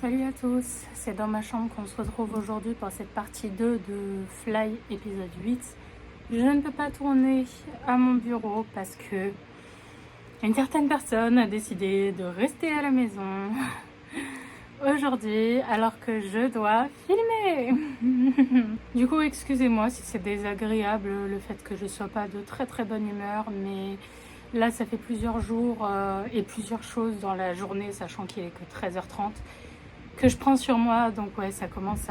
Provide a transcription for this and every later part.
Salut à tous, c'est dans ma chambre qu'on se retrouve aujourd'hui pour cette partie 2 de Fly épisode 8. Je ne peux pas tourner à mon bureau parce que une certaine personne a décidé de rester à la maison aujourd'hui alors que je dois filmer. Du coup, excusez-moi si c'est désagréable le fait que je sois pas de très bonne humeur, mais là ça fait plusieurs jours et plusieurs choses dans la journée, sachant qu'il est que 13h30. Que je prends sur moi, donc ouais, ça commence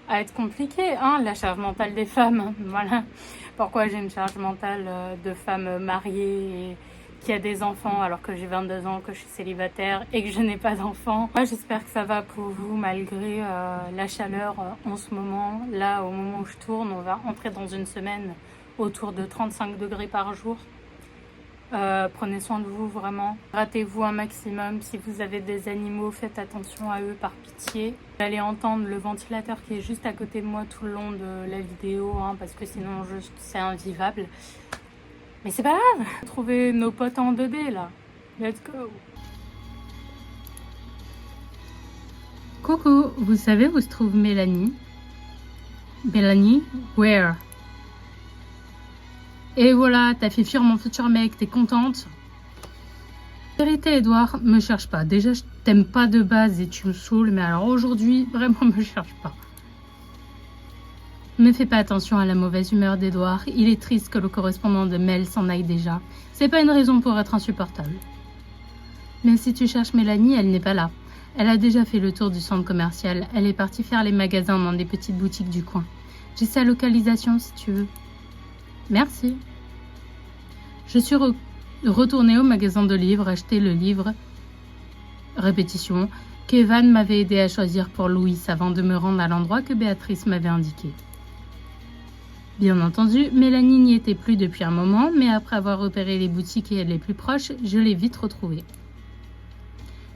à être compliqué, hein, la charge mentale des femmes. Voilà pourquoi j'ai une charge mentale de femme mariée et qui a des enfants alors que j'ai 22 ans, que je suis célibataire et que je n'ai pas d'enfants. Moi, j'espère que ça va pour vous malgré la chaleur en ce moment. Là, au moment où je tourne, on va entrer dans une semaine autour de 35 degrés par jour. Prenez soin de vous vraiment, ratez-vous un maximum. Si vous avez des animaux, faites attention à eux par pitié. Vous allez entendre le ventilateur qui est juste à côté de moi tout le long de la vidéo, hein, parce que sinon c'est invivable. Mais c'est pas grave, trouvez nos potes en 2D là. Let's go. Coucou, vous savez où se trouve Mélanie? Mélanie, where? Et voilà, t'as fait fuir mon futur mec, t'es contente? Vérité, Edouard, me cherche pas. Déjà, je t'aime pas de base et tu me saoules, mais alors aujourd'hui, vraiment, me cherche pas. Ne fais pas attention à la mauvaise humeur d'Edouard. Il est triste que le correspondant de Mel s'en aille déjà. C'est pas une raison pour être insupportable. Mais si tu cherches Mélanie, elle n'est pas là. Elle a déjà fait le tour du centre commercial. Elle est partie faire les magasins dans des petites boutiques du coin. J'ai sa localisation si tu veux. Merci. Je suis retournée au magasin de livres acheter le livre Répétition qu'Evan m'avait aidé à choisir pour Louis avant de me rendre à l'endroit que Béatrice m'avait indiqué. Bien entendu, Mélanie n'y était plus depuis un moment, mais après avoir repéré les boutiques les plus proches, je l'ai vite retrouvée.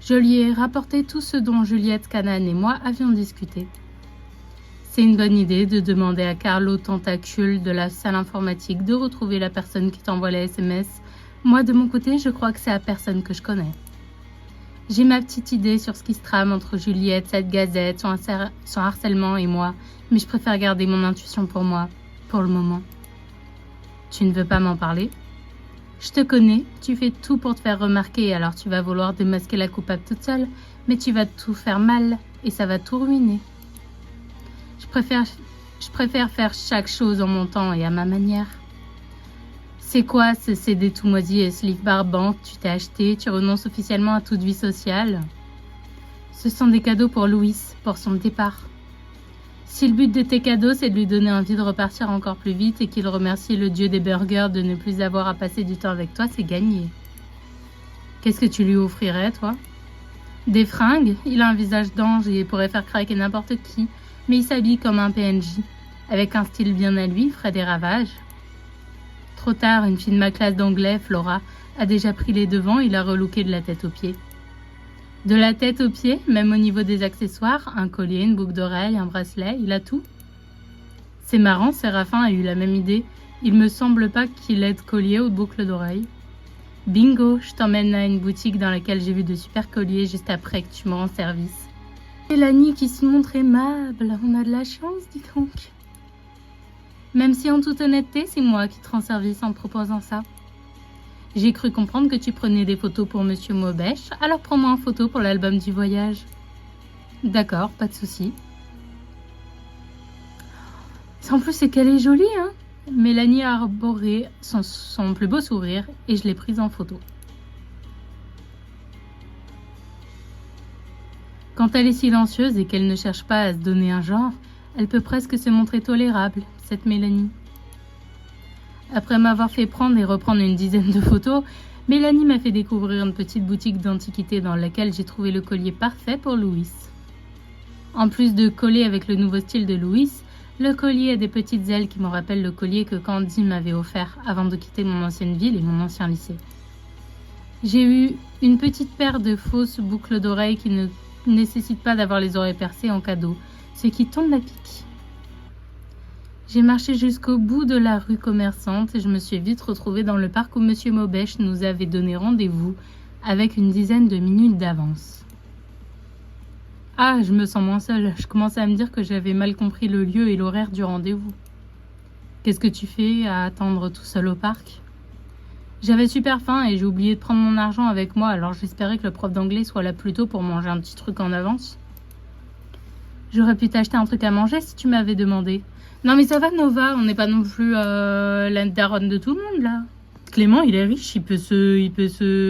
Je lui ai rapporté tout ce dont Juliette, Canaan et moi avions discuté. C'est une bonne idée de demander à Carlo Tentacule de la salle informatique de retrouver la personne qui t'envoie les SMS. Moi, de mon côté, je crois que c'est la personne que je connais. J'ai ma petite idée sur ce qui se trame entre Juliette, cette gazette, son harcèlement et moi, mais je préfère garder mon intuition pour moi, pour le moment. Tu ne veux pas m'en parler? Je te connais, tu fais tout pour te faire remarquer, alors tu vas vouloir démasquer la coupable toute seule, mais tu vas tout faire mal et ça va tout ruiner. Je préfère faire chaque chose en mon temps et à ma manière. C'est quoi ce CD tout moisi et ce livre barbant que tu t'es acheté? Tu renonces officiellement à toute vie sociale? Ce sont des cadeaux pour Louis, pour son départ. Si le but de tes cadeaux, c'est de lui donner envie de repartir encore plus vite et qu'il remercie le dieu des burgers de ne plus avoir à passer du temps avec toi, c'est gagné. Qu'est-ce que tu lui offrirais, toi? Des fringues? Il a un visage d'ange et pourrait faire craquer n'importe qui. Mais il s'habille comme un PNJ. Avec un style bien à lui, ferait des ravages. Trop tard, une fille de ma classe d'anglais, Flora, a déjà pris les devants et l'a relooké de la tête aux pieds. De la tête aux pieds, même au niveau des accessoires, un collier, une boucle d'oreille, un bracelet, il a tout. C'est marrant, Séraphin a eu la même idée. Il me semble pas qu'il ait de collier ou de boucle d'oreille. Bingo, je t'emmène à une boutique dans laquelle j'ai vu de super colliers juste après que tu me rends service. Mélanie qui se montre aimable, on a de la chance, dis donc. Même si en toute honnêteté, c'est moi qui te rends service en proposant ça. J'ai cru comprendre que tu prenais des photos pour Monsieur Maubèche, alors prends-moi en photo pour l'album du voyage. D'accord, pas de souci. En plus, c'est qu'elle est jolie, hein. Mélanie a arboré son plus beau sourire et je l'ai prise en photo. Quand elle est silencieuse et qu'elle ne cherche pas à se donner un genre, elle peut presque se montrer tolérable, cette Mélanie. Après m'avoir fait prendre et reprendre une dizaine de photos, Mélanie m'a fait découvrir une petite boutique d'antiquités dans laquelle j'ai trouvé le collier parfait pour Louis. En plus de coller avec le nouveau style de Louis, le collier a des petites ailes qui me rappellent le collier que Candy m'avait offert avant de quitter mon ancienne ville et mon ancien lycée. J'ai eu une petite paire de fausses boucles d'oreilles qui ne nécessite pas d'avoir les oreilles percées en cadeau, ce qui tombe la pique. J'ai marché jusqu'au bout de la rue commerçante et je me suis vite retrouvée dans le parc où M. Maubèche nous avait donné rendez-vous avec une dizaine de minutes d'avance. Ah, je me sens moins seule. Je commençais à me dire que j'avais mal compris le lieu et l'horaire du rendez-vous. Qu'est-ce que tu fais à attendre tout seul au parc? J'avais super faim et j'ai oublié de prendre mon argent avec moi, alors j'espérais que le prof d'anglais soit là plus tôt pour manger un petit truc en avance. J'aurais pu t'acheter un truc à manger si tu m'avais demandé. Non mais ça va Nova, on n'est pas non plus la daronne de tout le monde là. Clément, il est riche, il peut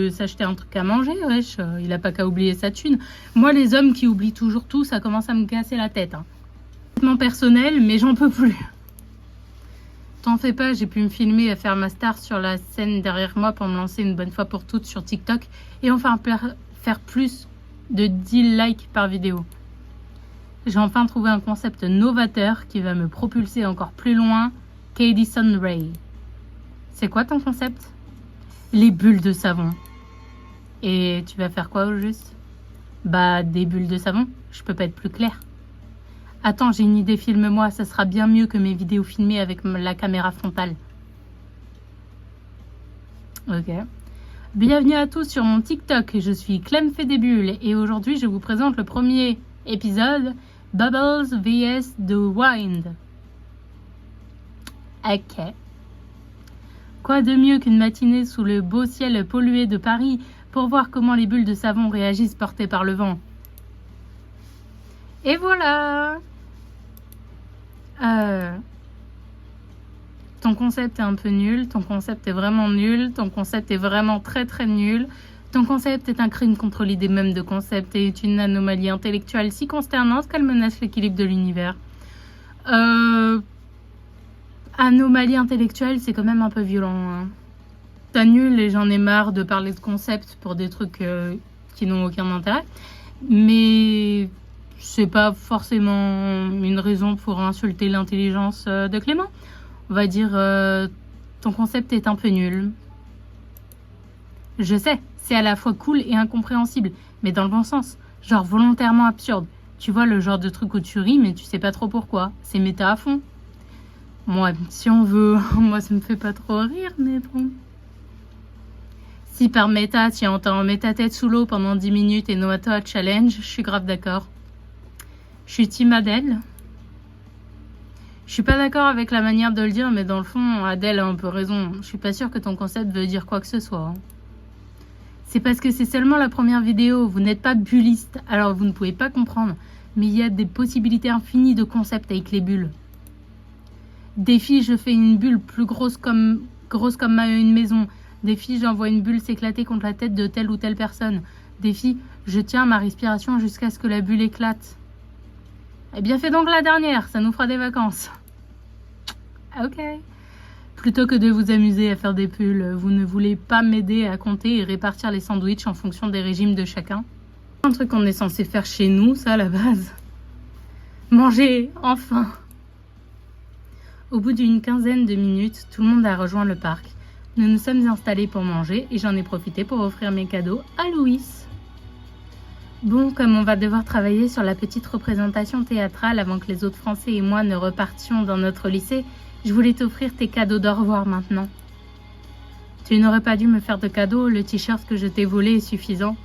s'acheter un truc à manger, wesh. Il a pas qu'à oublier sa thune. Moi, les hommes qui oublient toujours tout, ça commence à me casser la tête. Hein. Personnel, mais j'en peux plus. T'en fais pas, j'ai pu me filmer à faire ma star sur la scène derrière moi pour me lancer une bonne fois pour toutes sur TikTok et enfin faire plus de 10 likes par vidéo. J'ai enfin trouvé un concept novateur qui va me propulser encore plus loin, Cadison Ray. C'est quoi ton concept? Les bulles de savon. Et tu vas faire quoi au juste? Bah, des bulles de savon, je peux pas être plus clair. Attends, j'ai une idée, filme-moi, ça sera bien mieux que mes vidéos filmées avec la caméra frontale. Ok. Bienvenue à tous sur mon TikTok, je suis Clem fait des bulles et aujourd'hui je vous présente le premier épisode, Bubbles vs The Wind. Ok. Quoi de mieux qu'une matinée sous le beau ciel pollué de Paris pour voir comment les bulles de savon réagissent portées par le vent. Et voilà. Ton concept est un peu nul, ton concept est vraiment nul, ton concept est vraiment très très nul. Ton concept est un crime contre l'idée même de concept et est une anomalie intellectuelle si consternante qu'elle menace l'équilibre de l'univers. Anomalie intellectuelle, c'est quand même un peu violent. Hein. C'est nul et j'en ai marre de parler de concept pour des trucs qui n'ont aucun intérêt. Mais c'est pas forcément une raison pour insulter l'intelligence de Clément. On va dire ton concept est un peu nul. Je sais, c'est à la fois cool et incompréhensible, mais dans le bon sens, genre volontairement absurde. Tu vois le genre de truc où tu ris mais tu sais pas trop pourquoi. C'est méta à fond. Moi, si on veut, moi ça me fait pas trop rire, mais bon. Si par méta, tu entends mets ta tête sous l'eau pendant 10 minutes et noie-toi challenge, je suis grave d'accord. Je suis team Adèle. Je suis pas d'accord avec la manière de le dire, mais dans le fond, Adèle a un peu raison. Je suis pas sûre que ton concept veut dire quoi que ce soit. C'est parce que c'est seulement la première vidéo, vous n'êtes pas bulliste, alors vous ne pouvez pas comprendre. Mais il y a des possibilités infinies de concepts avec les bulles. Défi, je fais une bulle plus grosse comme une maison. Défi, j'envoie une bulle s'éclater contre la tête de telle ou telle personne. Défi, je tiens ma respiration jusqu'à ce que la bulle éclate. Eh bien, fais donc la dernière, ça nous fera des vacances. Ok. Plutôt que de vous amuser à faire des pulls, vous ne voulez pas m'aider à compter et répartir les sandwichs en fonction des régimes de chacun? Un truc qu'on est censé faire chez nous, ça à la base. Manger, enfin. Au bout d'une quinzaine de minutes, tout le monde a rejoint le parc. Nous nous sommes installés pour manger et j'en ai profité pour offrir mes cadeaux à Louis. Bon, comme on va devoir travailler sur la petite représentation théâtrale avant que les autres Français et moi ne repartions dans notre lycée, je voulais t'offrir tes cadeaux d'au revoir maintenant. Tu n'aurais pas dû me faire de cadeau, le t-shirt que je t'ai volé est suffisant.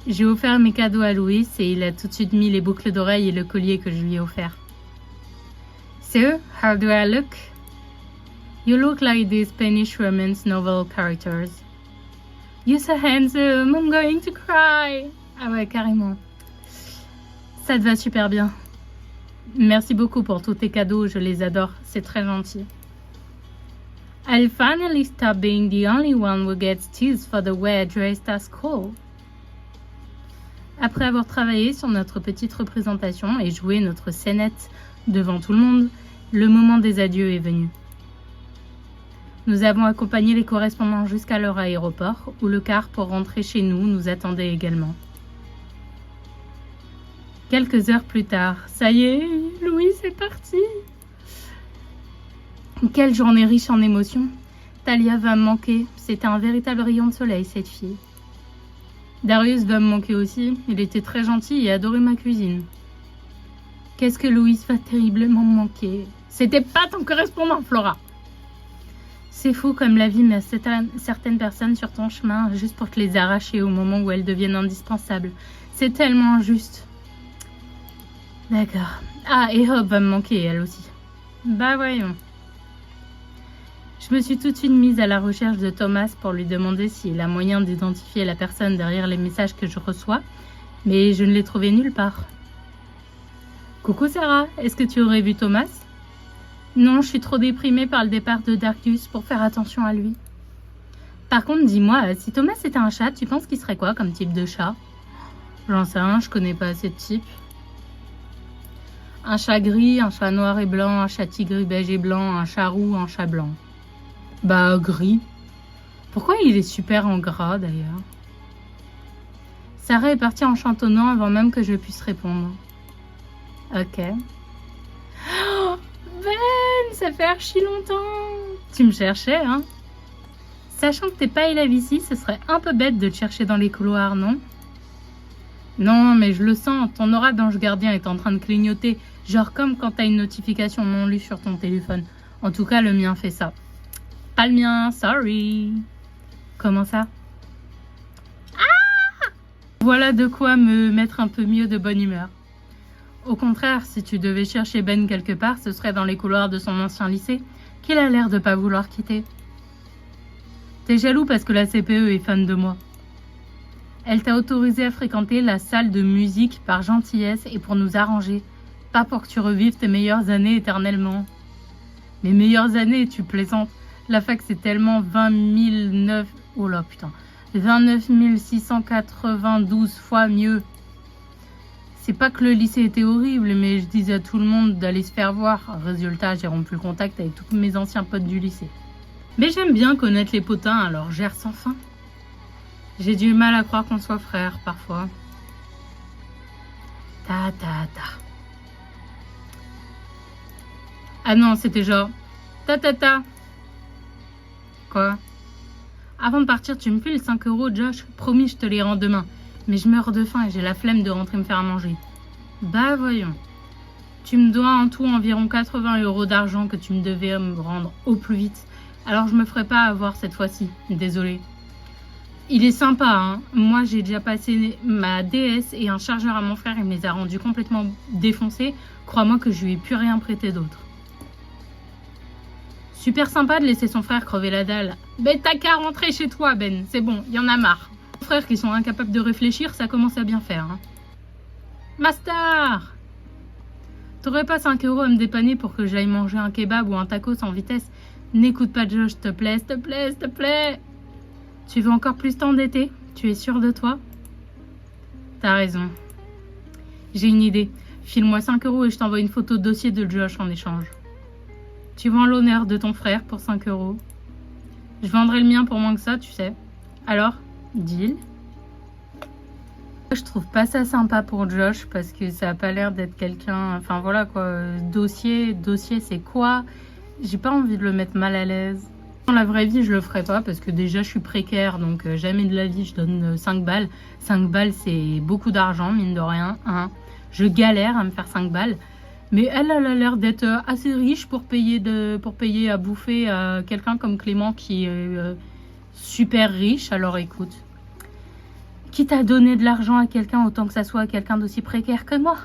J'ai offert mes cadeaux à Louis et il a tout de suite mis les boucles d'oreilles et le collier que je lui ai offert. So, how do I look? You look like the Spanish romance novel characters. You're so handsome, I'm going to cry. Ah ouais, carrément. Ça te va super bien. Merci beaucoup pour tous tes cadeaux, je les adore, c'est très gentil. I'll finally stop being the only one who gets teased for the way I dressed at school. Après avoir travaillé sur notre petite représentation et joué notre scénette devant tout le monde, le moment des adieux est venu. Nous avons accompagné les correspondants jusqu'à leur aéroport, où le car pour rentrer chez nous attendait également. Quelques heures plus tard, ça y est, Louis est parti. Quelle journée riche en émotions. Talia va me manquer, c'était un véritable rayon de soleil cette fille. Darius va me manquer aussi, il était très gentil et adorait ma cuisine. Qu'est-ce que Louis va terriblement me manquer. C'était pas ton correspondant, Flora. C'est fou comme la vie met certaines personnes sur ton chemin juste pour te les arracher au moment où elles deviennent indispensables. C'est tellement injuste. D'accord. Ah, et Hope va me manquer, elle aussi. Bah voyons. Je me suis tout de suite mise à la recherche de Thomas pour lui demander s'il a moyen d'identifier la personne derrière les messages que je reçois, mais je ne l'ai trouvé nulle part. Coucou Sarah, est-ce que tu aurais vu Thomas? Non, je suis trop déprimée par le départ de Darkus pour faire attention à lui. Par contre, dis-moi, si Thomas était un chat, tu penses qu'il serait quoi comme type de chat? J'en sais rien, je connais pas assez de types. Un chat gris, un chat noir et blanc, un chat tigre beige et blanc, un chat roux, un chat blanc. Bah, gris. Pourquoi il est super en gras, d'ailleurs? Sarah est partie en chantonnant avant même que je puisse répondre. Ok. Oh, Ben, ça fait archi longtemps. Tu me cherchais, hein? Sachant que t'es pas élève ici, ce serait un peu bête de te chercher dans les couloirs, non? Non, mais je le sens, ton aura d'ange gardien est en train de clignoter, genre comme quand t'as une notification non lue sur ton téléphone. En tout cas, le mien fait ça. Pas le mien, sorry. Comment ça? Ah! Voilà de quoi me mettre un peu mieux de bonne humeur. Au contraire, si tu devais chercher Ben quelque part, ce serait dans les couloirs de son ancien lycée, qu'il a l'air de pas vouloir quitter. T'es jaloux parce que la CPE est fan de moi. Elle t'a autorisé à fréquenter la salle de musique par gentillesse et pour nous arranger, pas pour que tu revives tes meilleures années éternellement. Mes meilleures années, tu plaisantes. La fac, c'est tellement 29 692 fois mieux. C'est pas que le lycée était horrible, mais je disais à tout le monde d'aller se faire voir. Résultat, j'ai rompu le contact avec tous mes anciens potes du lycée. Mais j'aime bien connaître les potins, alors gère sans fin. J'ai du mal à croire qu'on soit frères, parfois. Ta. Ah non, c'était genre... Ta. Quoi? Avant de partir, tu me files 5 €, Josh? Promis, je te les rends demain. Mais je meurs de faim et j'ai la flemme de rentrer me faire à manger. Bah voyons. Tu me dois en tout environ 80 € d'argent que tu me devais me rendre au plus vite. Alors je me ferai pas avoir cette fois-ci. Désolée. Il est sympa, hein. Moi, j'ai déjà passé ma DS et un chargeur à mon frère. Il me les a rendus complètement défoncés. Crois-moi que je lui ai plus rien prêté d'autre. Super sympa de laisser son frère crever la dalle. Ben, t'as qu'à rentrer chez toi, Ben. C'est bon, y en a marre. Les frères qui sont incapables de réfléchir, ça commence à bien faire. Hein. Mastar! T'aurais pas 5 € à me dépanner pour que j'aille manger un kebab ou un taco sans vitesse? N'écoute pas Josh, s'il te plaît, s'il te plaît, s'il te plaît. Tu veux encore plus t'endetter? Tu es sûr de toi? T'as raison. J'ai une idée. File-moi 5 € et je t'envoie une photo de dossier de Josh en échange. Tu vends l'honneur de ton frère pour 5 €. Je vendrai le mien pour moins que ça, tu sais. Alors, deal? Je trouve pas ça sympa pour Josh parce que ça a pas l'air d'être quelqu'un... Enfin voilà quoi, dossier c'est quoi? J'ai pas envie de le mettre mal à l'aise. Dans la vraie vie, je le ferai pas parce que déjà je suis précaire, donc jamais de la vie je donne 5 balles. 5 balles c'est beaucoup d'argent, mine de rien. Hein. Je galère à me faire 5 balles. Mais elle a l'air d'être assez riche pour payer à bouffer à quelqu'un comme Clément qui est super riche. Alors écoute, quitte à donner de l'argent à quelqu'un, autant que ça soit à quelqu'un d'aussi précaire que moi.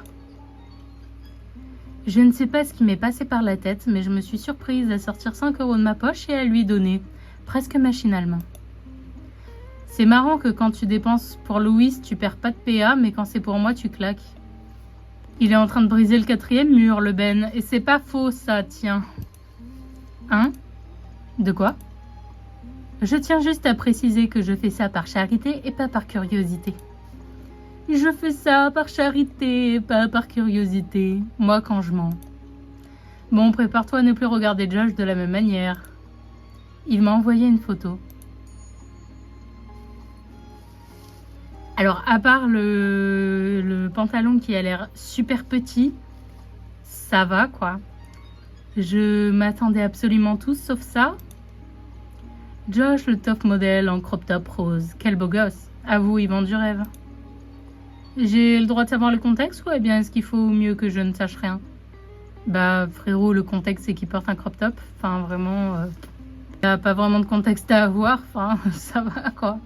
Je ne sais pas ce qui m'est passé par la tête, mais je me suis surprise à sortir 5 € de ma poche et à lui donner, presque machinalement. C'est marrant que quand tu dépenses pour Louis, tu perds pas de PA, mais quand c'est pour moi, tu claques. Il est en train de briser le 4e mur, le Ben. Et c'est pas faux, ça, tiens. Hein? De quoi? Je tiens juste à préciser que je fais ça par charité et pas par curiosité. Je fais ça par charité et pas par curiosité. Moi, quand je mens. Bon, prépare-toi à ne plus regarder Josh de la même manière. Il m'a envoyé une photo. Alors, à part le pantalon qui a l'air super petit, ça va, quoi. Je m'attendais absolument tous, sauf ça. Josh, le top modèle en crop top rose. Quel beau gosse. Avoue, il vend du rêve. J'ai le droit de savoir le contexte ou bien est-ce qu'il faut mieux que je ne sache rien? Bah, frérot, le contexte, c'est qu'il porte un crop top. Enfin, vraiment... Il n'y a pas vraiment de contexte à avoir, enfin, ça va quoi.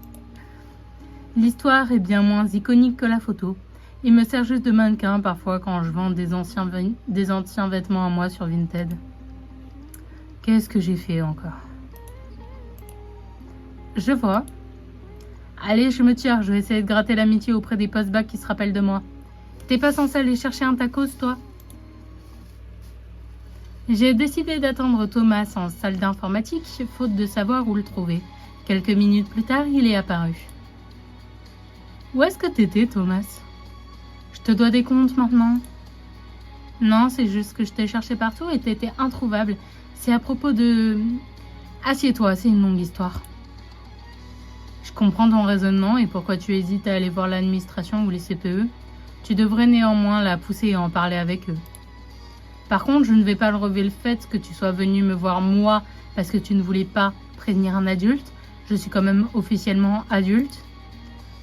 L'histoire est bien moins iconique que la photo. Il me sert juste de mannequin parfois quand je vends des anciens vêtements à moi sur Vinted. Qu'est-ce que j'ai fait encore? Je vois. Allez, je me tire, je vais essayer de gratter l'amitié auprès des post-bac qui se rappellent de moi. T'es pas censé aller chercher un tacos, toi? J'ai décidé d'attendre Thomas en salle d'informatique, faute de savoir où le trouver. Quelques minutes plus tard, il est apparu. Où est-ce que t'étais, Thomas? Je te dois des comptes maintenant. Non, c'est juste que je t'ai cherché partout et t'étais introuvable. C'est à propos de... Assieds-toi, c'est une longue histoire. Je comprends ton raisonnement et pourquoi tu hésites à aller voir l'administration ou les CPE. Tu devrais néanmoins la pousser et en parler avec eux. Par contre, je ne vais pas relever le fait que tu sois venu me voir moi parce que tu ne voulais pas prévenir un adulte. Je suis quand même officiellement adulte.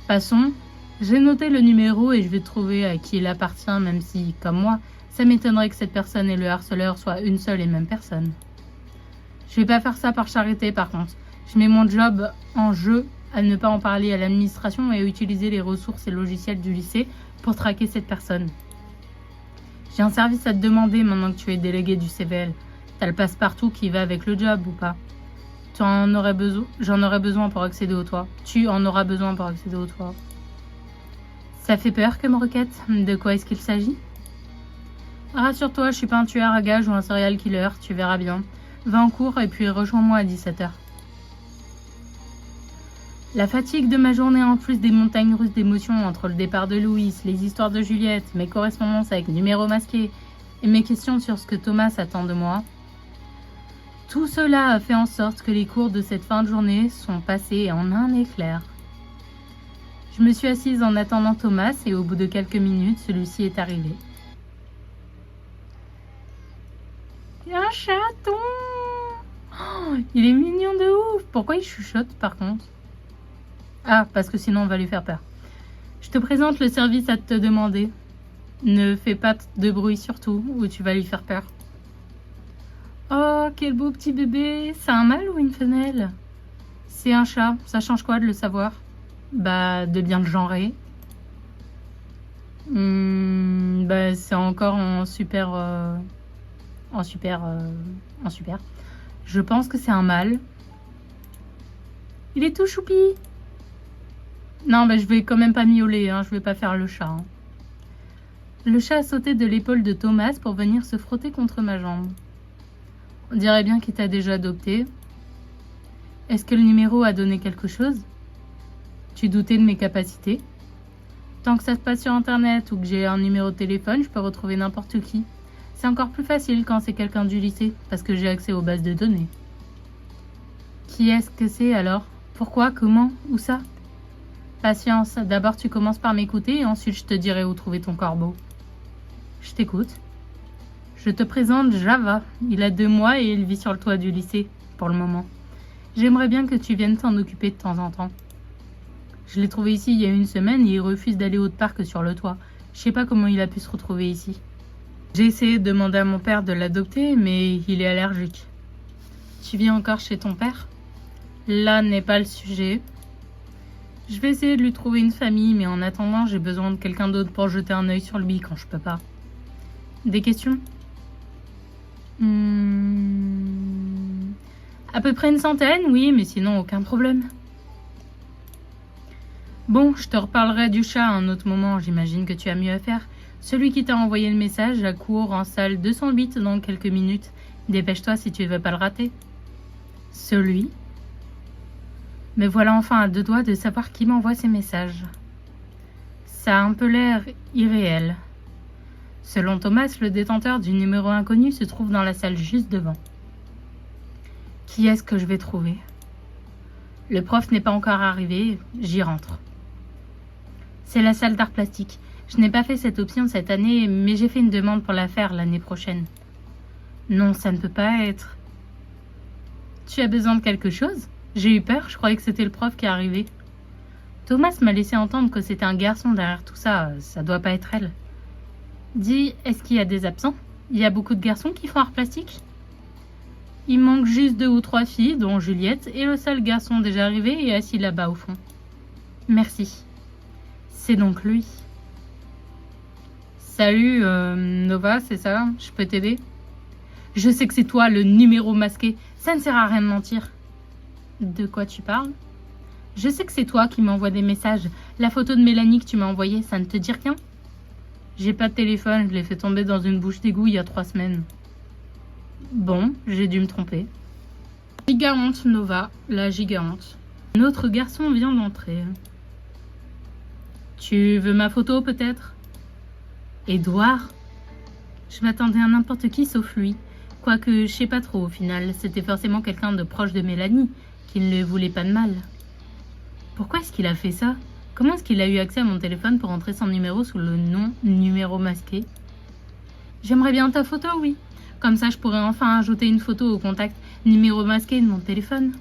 Passons. J'ai noté le numéro et je vais trouver à qui il appartient, même si, comme moi, ça m'étonnerait que cette personne et le harceleur soient une seule et même personne. Je vais pas faire ça par charité, par contre. Je mets mon job en jeu à ne pas en parler à l'administration et à utiliser les ressources et logiciels du lycée pour traquer cette personne. J'ai un service à te demander maintenant que tu es délégué du CVL. T'as le passe-partout qui va avec le job ou pas? J'en aurais besoin pour accéder au toit. Tu en auras besoin pour accéder au toit. Ça fait peur comme requête. De quoi est-ce qu'il s'agit? Rassure-toi, je suis pas un tueur à gages ou un serial killer, tu verras bien. Va en cours et puis rejoins-moi à 17h. La fatigue de ma journée en plus des montagnes russes d'émotions entre le départ de Louise, les histoires de Juliette, mes correspondances avec numéros masqués et mes questions sur ce que Thomas attend de moi. Tout cela a fait en sorte que les cours de cette fin de journée sont passés en un éclair. Je me suis assise en attendant Thomas et au bout de quelques minutes, celui-ci est arrivé. Un chaton! Oh, il est mignon de ouf! Pourquoi il chuchote par contre? Ah, parce que sinon on va lui faire peur. Je te présente le service à te demander. Ne fais pas de bruit surtout, ou tu vas lui faire peur. Oh, quel beau petit bébé! C'est un mâle ou une femelle? C'est un chat, ça change quoi de le savoir? Bah, de bien le genrer. Bah, c'est encore en super. Je pense que c'est un mâle. Il est tout choupi. Non, bah, je vais quand même pas miauler, hein, je vais pas faire le chat. Hein. Le chat a sauté de l'épaule de Thomas pour venir se frotter contre ma jambe. On dirait bien qu'il t'a déjà adopté. Est-ce que le numéro a donné quelque chose? Tu doutais de mes capacités? Tant que ça se passe sur Internet ou que j'ai un numéro de téléphone, je peux retrouver n'importe qui. C'est encore plus facile quand c'est quelqu'un du lycée, parce que j'ai accès aux bases de données. Qui est-ce que c'est alors? Pourquoi? Comment? Où ça? Patience, d'abord tu commences par m'écouter et ensuite je te dirai où trouver ton corbeau. Je t'écoute. Je te présente Java. Il a 2 mois et il vit sur le toit du lycée, pour le moment. J'aimerais bien que tu viennes t'en occuper de temps en temps. Je l'ai trouvé ici il y a 1 semaine et il refuse d'aller autre part que sur le toit. Je sais pas comment il a pu se retrouver ici. J'ai essayé de demander à mon père de l'adopter, mais il est allergique. Tu vis encore chez ton père? Là n'est pas le sujet. Je vais essayer de lui trouver une famille, mais en attendant, j'ai besoin de quelqu'un d'autre pour jeter un œil sur lui quand je peux pas. Des questions? À peu près 100, oui, mais sinon aucun problème. Bon, je te reparlerai du chat à un autre moment, j'imagine que tu as mieux à faire. Celui qui t'a envoyé le message accourt en salle 208 dans quelques minutes. Dépêche-toi si tu ne veux pas le rater. Celui? Mais voilà enfin à 2 doigts de savoir qui m'envoie ces messages. Ça a un peu l'air irréel. Selon Thomas, le détenteur du numéro inconnu se trouve dans la salle juste devant. Qui est-ce que je vais trouver? Le prof n'est pas encore arrivé, j'y rentre. C'est la salle d'art plastique. Je n'ai pas fait cette option cette année, mais j'ai fait une demande pour la faire l'année prochaine. Non, ça ne peut pas être. Tu as besoin de quelque chose? J'ai eu peur, je croyais que c'était le prof qui est arrivé. Thomas m'a laissé entendre que c'était un garçon derrière tout ça, ça doit pas être elle. Dis, est-ce qu'il y a des absents? Il y a beaucoup de garçons qui font art plastique? Il manque juste 2 ou 3 filles, dont Juliette, et le seul garçon déjà arrivé est assis là-bas au fond. Merci. C'est donc lui. Salut, Nova, c'est ça? Je peux t'aider? Je sais que c'est toi, le numéro masqué. Ça ne sert à rien de mentir. De quoi tu parles? Je sais que c'est toi qui m'envoie des messages. La photo de Mélanie que tu m'as envoyée, ça ne te dit rien? J'ai pas de téléphone, je l'ai fait tomber dans une bouche d'égout il y a 3 semaines. Bon, j'ai dû me tromper. Giga honte, Nova, la giga honte. Notre garçon vient d'entrer. Tu veux ma photo peut-être? Édouard? Je m'attendais à n'importe qui sauf lui. Quoique, je sais pas trop au final, c'était forcément quelqu'un de proche de Mélanie, qui ne lui voulait pas de mal. Pourquoi est-ce qu'il a fait ça? Comment est-ce qu'il a eu accès à mon téléphone pour entrer son numéro sous le nom numéro masqué? J'aimerais bien ta photo, oui. Comme ça, je pourrais enfin ajouter une photo au contact numéro masqué de mon téléphone.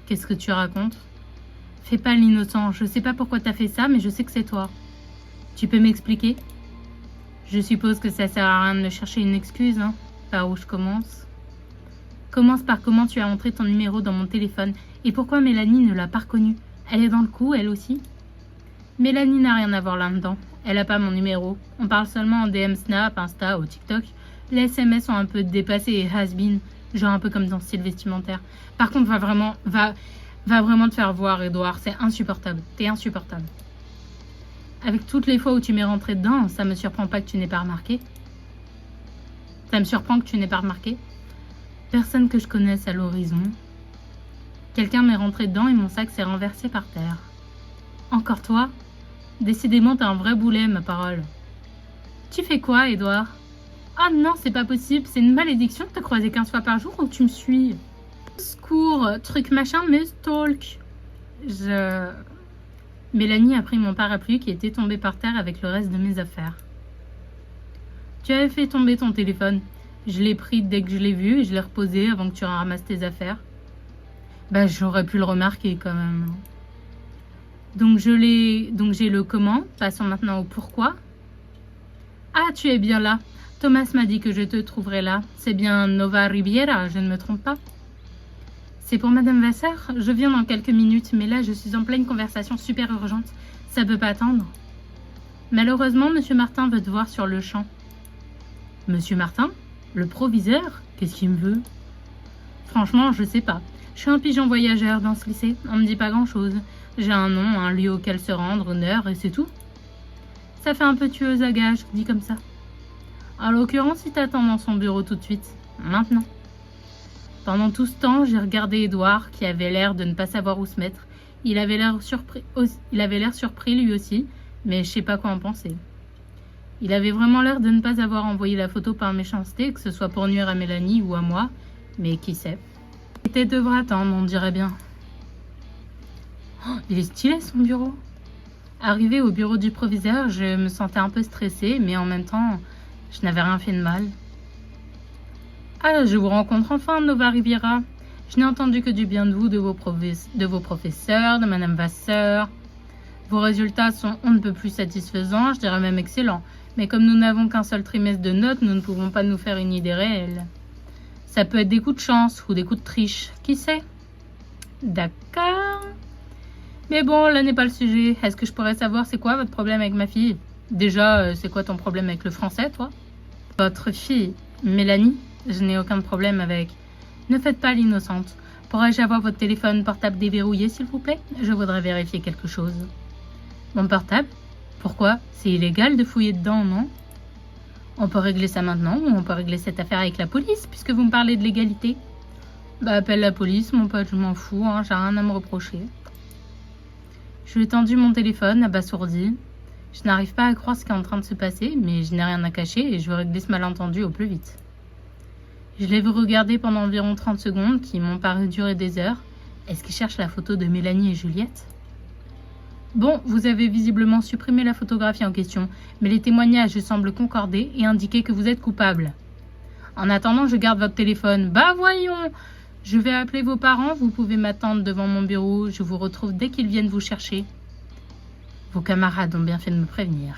Qu'est-ce que tu racontes? Fais pas l'innocent, je sais pas pourquoi t'as fait ça, mais je sais que c'est toi. Tu peux m'expliquer? Je suppose que ça sert à rien de me chercher une excuse, hein? Par où je commence? Commence par comment tu as entré ton numéro dans mon téléphone et pourquoi Mélanie ne l'a pas reconnu. Elle est dans le coup, elle aussi? Mélanie n'a rien à voir là-dedans. Elle a pas mon numéro. On parle seulement en DM Snap, Insta ou TikTok. Les SMS sont un peu dépassés et has-been, genre un peu comme dans style vestimentaire. Par contre, va vraiment te faire voir, Edouard. C'est insupportable. T'es insupportable. Avec toutes les fois où tu m'es rentré dedans, ça me surprend pas que tu n'aies pas remarqué. Ça me surprend que tu n'aies pas remarqué. Personne que je connaisse à l'horizon. Quelqu'un m'est rentré dedans et mon sac s'est renversé par terre. Encore toi? Décidément, t'es un vrai boulet, ma parole. Tu fais quoi, Edouard? Ah non, c'est pas possible, c'est une malédiction de te croiser 15 fois par jour ou tu me suis? Secours, truc machin, me stalk. Mélanie a pris mon parapluie qui était tombé par terre avec le reste de mes affaires. Tu avais fait tomber ton téléphone. Je l'ai pris dès que je l'ai vu et je l'ai reposé avant que tu ramasses tes affaires. Bah, j'aurais pu le remarquer quand même. Donc j'ai le comment, passons maintenant au pourquoi. Ah, tu es bien là. Thomas m'a dit que je te trouverais là. C'est bien Nova Riviera, je ne me trompe pas. C'est pour Madame Vasseur? Je viens dans quelques minutes, mais là je suis en pleine conversation super urgente. Ça peut pas attendre. Malheureusement, Monsieur Martin veut te voir sur le champ. Monsieur Martin? Le proviseur? Qu'est-ce qu'il me veut? Franchement, je sais pas. Je suis un pigeon voyageur dans ce lycée. On me dit pas grand-chose. J'ai un nom, un lieu auquel se rendre, une heure, et c'est tout. Ça fait un peu tueuse à gage, dit comme ça. En l'occurrence, il t'attend dans son bureau tout de suite. Maintenant. Pendant tout ce temps, j'ai regardé Édouard, qui avait l'air de ne pas savoir où se mettre. Il avait l'air surpris lui aussi, mais je sais pas quoi en penser. Il avait vraiment l'air de ne pas avoir envoyé la photo par méchanceté, que ce soit pour nuire à Mélanie ou à moi, mais qui sait. Peut-être devra attendre, on dirait bien. Oh, il est stylé son bureau. Arrivé au bureau du proviseur, je me sentais un peu stressée, mais en même temps, je n'avais rien fait de mal. Ah, je vous rencontre enfin, Nova Riviera. Je n'ai entendu que du bien de vous, de vos professeurs, de Madame Vasseur. Vos résultats sont on ne peut plus satisfaisants, je dirais même excellents. Mais comme nous n'avons qu'un seul trimestre de notes, nous ne pouvons pas nous faire une idée réelle. Ça peut être des coups de chance ou des coups de triche, qui sait? D'accord. Mais bon, là n'est pas le sujet. Est-ce que je pourrais savoir c'est quoi votre problème avec ma fille? Déjà, c'est quoi ton problème avec le français, toi? Votre fille, Mélanie? Je n'ai aucun problème avec. Ne faites pas l'innocente. Pourrais-je avoir votre téléphone portable déverrouillé, s'il vous plaît? Je voudrais vérifier quelque chose. Mon portable? Pourquoi? C'est illégal de fouiller dedans, non? On peut régler ça maintenant ou on peut régler cette affaire avec la police, puisque vous me parlez de légalité. Bah, appelle la police, mon pote, je m'en fous, hein, j'ai rien à me reprocher. Je lui ai tendu mon téléphone, abasourdi. Je n'arrive pas à croire ce qui est en train de se passer, mais je n'ai rien à cacher et je veux régler ce malentendu au plus vite. Je l'ai vu regarder pendant environ 30 secondes, qui m'ont paru durer des heures. Est-ce qu'il cherche la photo de Mélanie et Juliette? Bon, vous avez visiblement supprimé la photographie en question, mais les témoignages semblent concorder et indiquer que vous êtes coupable. En attendant, je garde votre téléphone. Bah voyons! Je vais appeler vos parents, vous pouvez m'attendre devant mon bureau, je vous retrouve dès qu'ils viennent vous chercher. Vos camarades ont bien fait de me prévenir.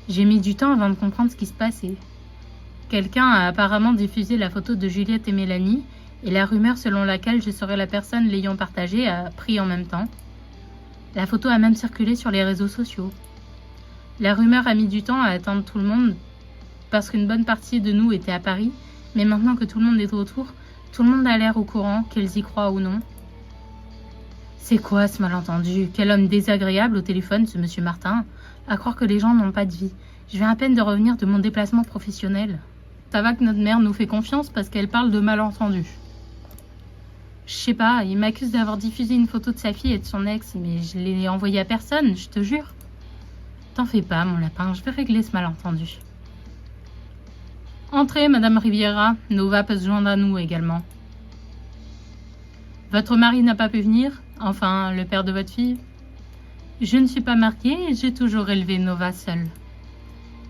J'ai mis du temps avant de comprendre ce qui se passait. Quelqu'un a apparemment diffusé la photo de Juliette et Mélanie, et la rumeur selon laquelle je serais la personne l'ayant partagée a pris en même temps. La photo a même circulé sur les réseaux sociaux. La rumeur a mis du temps à atteindre tout le monde, parce qu'une bonne partie de nous était à Paris, mais maintenant que tout le monde est autour, tout le monde a l'air au courant, qu'ils y croient ou non. C'est quoi ce malentendu? Quel homme désagréable au téléphone, ce monsieur Martin, à croire que les gens n'ont pas de vie. Je viens à peine de revenir de mon déplacement professionnel. Ça va que notre mère nous fait confiance parce qu'elle parle de malentendus. Je sais pas, il m'accuse d'avoir diffusé une photo de sa fille et de son ex, mais je l'ai envoyée à personne, je te jure. T'en fais pas, mon lapin, je vais régler ce malentendu. Entrez, Madame Riviera, Nova peut se joindre à nous également. Votre mari n'a pas pu venir? Enfin, le père de votre fille? Je ne suis pas mariée et j'ai toujours élevé Nova seule.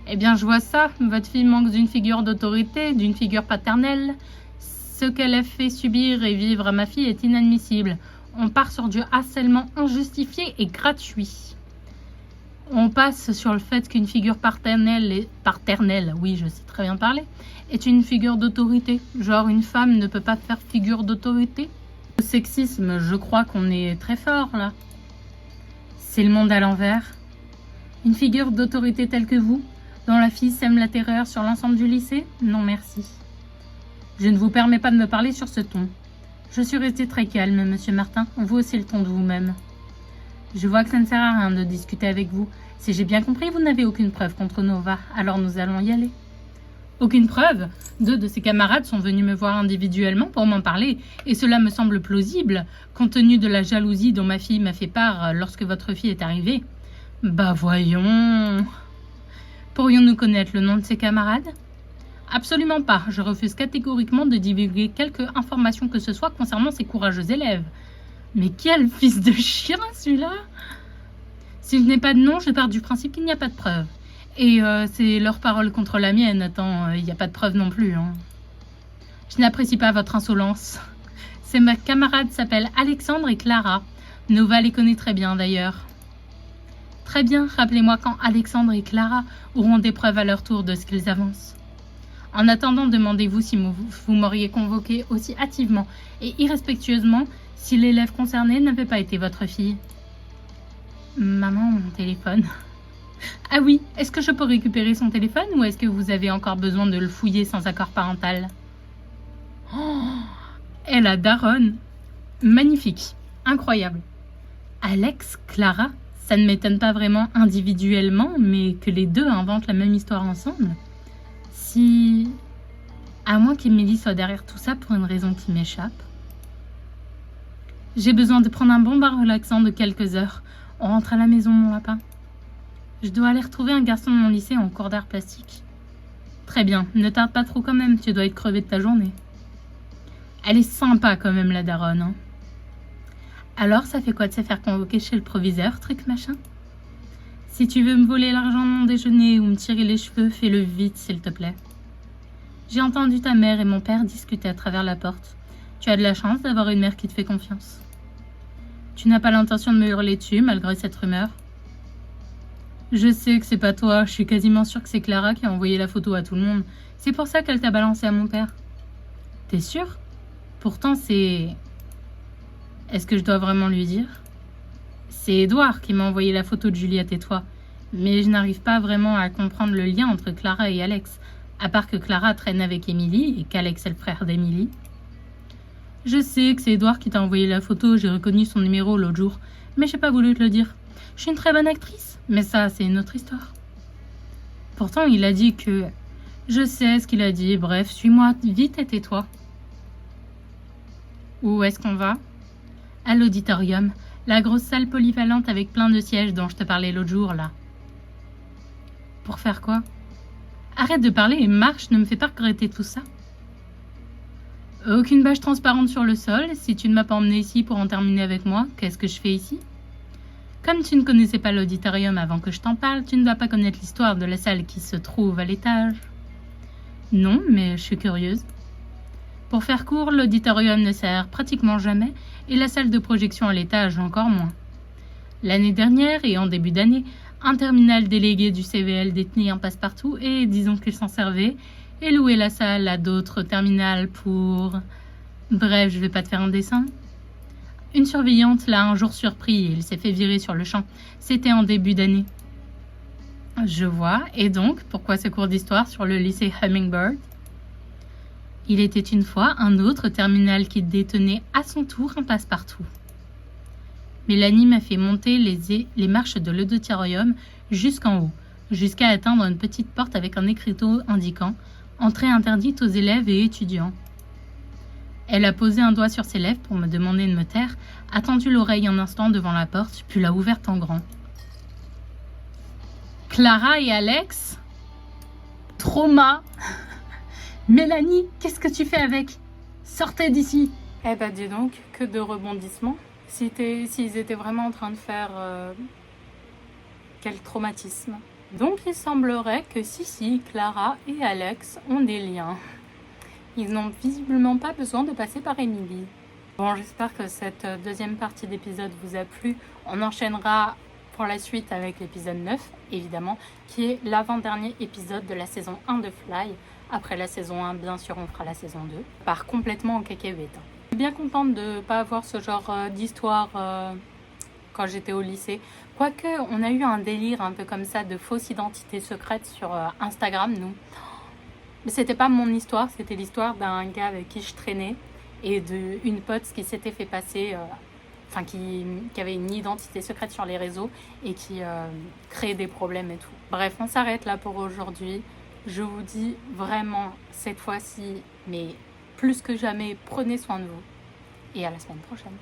Eh bien, je vois ça, votre fille manque d'une figure d'autorité, d'une figure paternelle. Ce qu'elle a fait subir et vivre à ma fille est inadmissible. On part sur du harcèlement injustifié et gratuit. On passe sur le fait qu'une figure paternelle, oui, je sais très bien parler, est une figure d'autorité. Genre, une femme ne peut pas faire figure d'autorité. Le sexisme, je crois qu'on est très fort, là. C'est le monde à l'envers. Une figure d'autorité telle que vous, dont la fille sème la terreur sur l'ensemble du lycée? Non, merci. Je ne vous permets pas de me parler sur ce ton. Je suis restée très calme, monsieur Martin. Vous haussez le ton de vous-même. Je vois que ça ne sert à rien de discuter avec vous. Si j'ai bien compris, vous n'avez aucune preuve contre Nova, alors nous allons y aller. Aucune preuve? 2 de ses camarades sont venus me voir individuellement pour m'en parler, et cela me semble plausible, compte tenu de la jalousie dont ma fille m'a fait part lorsque votre fille est arrivée. Bah voyons... Pourrions-nous connaître le nom de ses camarades? Absolument pas. Je refuse catégoriquement de divulguer quelque information que ce soit concernant ces courageux élèves. Mais quel fils de chien, celui-là! Si je n'ai pas de nom, je pars du principe qu'il n'y a pas de preuve. Et c'est leur parole contre la mienne. Attends, il n'y a pas de preuve non plus. Hein. Je n'apprécie pas votre insolence. Ces mes camarades s'appellent Alexandre et Clara. Nova les connaît très bien d'ailleurs. Très bien, rappelez-moi quand Alexandre et Clara auront des preuves à leur tour de ce qu'ils avancent. En attendant, demandez-vous si vous m'auriez convoqué aussi hâtivement et irrespectueusement si l'élève concerné n'avait pas été votre fille. Maman, mon téléphone. Ah oui, est-ce que je peux récupérer son téléphone ou est-ce que vous avez encore besoin de le fouiller sans accord parental? Oh, elle a daronne. Magnifique, incroyable. Alex, Clara, ça ne m'étonne pas vraiment individuellement, mais que les deux inventent la même histoire ensemble. Si... À moins qu'Émilie soit derrière tout ça pour une raison qui m'échappe. J'ai besoin de prendre un bon bar relaxant de quelques heures. On rentre à la maison, mon lapin. Je dois aller retrouver un garçon de mon lycée en cours d'art plastique. Très bien, ne tarde pas trop quand même, tu dois être crevé de ta journée. Elle est sympa quand même, la daronne. Hein. Alors, ça fait quoi de se faire convoquer chez le proviseur, truc machin? Si tu veux me voler l'argent de mon déjeuner ou me tirer les cheveux, fais-le vite, s'il te plaît. J'ai entendu ta mère et mon père discuter à travers la porte. Tu as de la chance d'avoir une mère qui te fait confiance. Tu n'as pas l'intention de me hurler dessus, malgré cette rumeur? Je sais que c'est pas toi, je suis quasiment sûre que c'est Clara qui a envoyé la photo à tout le monde. C'est pour ça qu'elle t'a balancé à mon père. T'es sûre? Pourtant, c'est... Est-ce que je dois vraiment lui dire? C'est Édouard qui m'a envoyé la photo de Juliette et toi. Mais je n'arrive pas vraiment à comprendre le lien entre Clara et Alex, à part que Clara traîne avec Émilie et qu'Alex est le frère d'Émilie. Je sais que c'est Édouard qui t'a envoyé la photo, j'ai reconnu son numéro l'autre jour, mais j'ai pas voulu te le dire. Je suis une très bonne actrice, mais ça, c'est une autre histoire. Pourtant, il a dit que... Je sais ce qu'il a dit, bref, suis-moi vite et tais-toi. Où est-ce qu'on va? À l'auditorium, la grosse salle polyvalente avec plein de sièges dont je te parlais l'autre jour, là. Pour faire quoi? Arrête de parler et marche, ne me fais pas regretter tout ça. Aucune bâche transparente sur le sol. Si tu ne m'as pas emmené ici pour en terminer avec moi, qu'est-ce que je fais ici? Comme tu ne connaissais pas l'auditorium avant que je t'en parle, tu ne dois pas connaître l'histoire de la salle qui se trouve à l'étage. Non, mais je suis curieuse. Pour faire court, l'auditorium ne sert pratiquement jamais et la salle de projection à l'étage encore moins. L'année dernière et en début d'année, un terminal délégué du CVL détenait un passe-partout et disons qu'il s'en servait et louer la salle à d'autres terminales pour... Bref, je vais pas te faire un dessin. Une surveillante l'a un jour surpris et il s'est fait virer sur le champ. C'était en début d'année. Je vois. Et donc, pourquoi ce cours d'histoire sur le lycée Hummingbird? Il était une fois un autre terminal qui détenait à son tour un passe-partout. Mélanie m'a fait monter les marches de l'auditorium jusqu'en haut, jusqu'à atteindre une petite porte avec un écriteau indiquant « Entrée interdite aux élèves et étudiants ». Elle a posé un doigt sur ses lèvres pour me demander de me taire, a tendu l'oreille un instant devant la porte, puis l'a ouverte en grand. Clara et Alex? Trauma! Mélanie, qu'est-ce que tu fais avec? Sortez d'ici! Eh ben dis donc, que de rebondissements. S'ils étaient vraiment en train de faire... quel traumatisme. Donc il semblerait que si, Clara et Alex ont des liens. Ils n'ont visiblement pas besoin de passer par Émilie. Bon, j'espère que cette deuxième partie d'épisode vous a plu. On enchaînera pour la suite avec l'épisode 9, évidemment, qui est l'avant-dernier épisode de la saison 1 de Fly. Après la saison 1, bien sûr, on fera la saison 2. Part complètement en cacahuète. Je suis bien contente de ne pas avoir ce genre d'histoire quand j'étais au lycée. Quoique, on a eu un délire un peu comme ça de fausse identité secrète sur Instagram, nous. Mais c'était pas mon histoire, c'était l'histoire d'un gars avec qui je traînais et d'une pote qui s'était fait passer, qui avait une identité secrète sur les réseaux et qui créait des problèmes et tout. Bref, on s'arrête là pour aujourd'hui. Je vous dis vraiment, cette fois-ci, mais plus que jamais, prenez soin de vous et à la semaine prochaine.